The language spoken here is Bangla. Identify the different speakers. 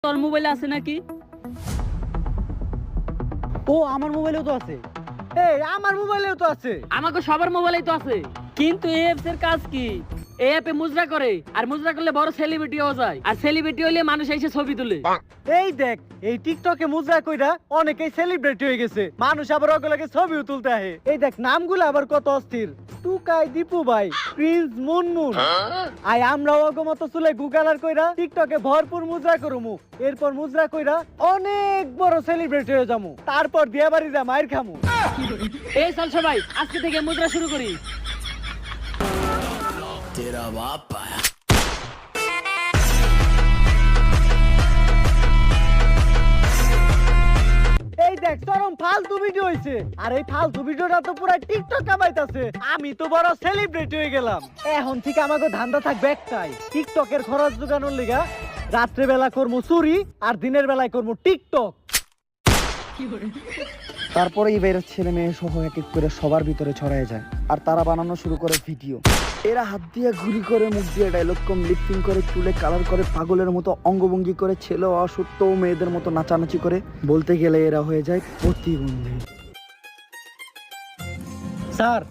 Speaker 1: তোর মোবাইলে আছে নাকি?
Speaker 2: ও আমার মোবাইলেও তো আছে। এই আমার মোবাইলেও তো আছে।
Speaker 1: আমাকে সবার মোবাইলেই তো আছে, কিন্তু এই অ্যাপস এর কাজ কি? এই অ্যাপে মুজরা করে, আর মুজরা করলে বড় সেলিব্রিটি হওয়া যায়, আর সেলিব্রিটি হলে মানুষ এসে ছবি তুলে।
Speaker 2: এই দেখ, এই টিকটকে মুজরা কইরা অনেকেই সেলিব্রিটি হয়ে গেছে, মানুষ আবার ওগুলোকে ছবিও তুলতে আহে। এই দেখ নামগুলো আবার কত অস্থির, টুকাই, দীপু ভাই, প্রিন্স, মুনমুন। আই আমরা ওগো মতো চুলে গুগলার কইরা টিকটকে ভরপুর মুজরা করুমু, এরপর মুজরা কইরা অনেক বড় সেলিব্রিটি হয়ে যামু, তারপর বিয়ে বাড়ি যা মায়ের খামু।
Speaker 1: এই চল সবাই আজকে থেকে মুজরা শুরু করি।
Speaker 3: तेरा बाप आया।
Speaker 2: এই দেখ চরম ফালতু ভিডিও হইছে, আর এই ফালতু ভিডিওটা তো পুরো টিকটক কামাইতাছে। আমি তো বড় সেলিব্রিটি হয়ে গেলাম। এখন থেকে আমাকে ধান্দা থাকবে একটাই, টিকটকের খরচ জোগানোর লিগা রাত্রে বেলা করবো চুরি, আর দিনের বেলায় করবো টিকটক।
Speaker 4: তারপরে এবারের ছেলে মেয়ে সহ এক এক করে সবার ভিতরে ছড়ায় যায়, আর তারা বানানো শুরু করে ভিডিও। এরা হাত দিয়ে ঘুরি করে, মুখ দিয়ে ডায়লগ কম লিপসিং করে, চুলে কালার করে, পাগলের মতো অঙ্গভঙ্গি করে, ছেলে অসত্য মেয়েদের মতো নাচানাচি করে, বলতে গেলে এরা হয়ে যায় প্রতিবন্ধী।
Speaker 2: স্যার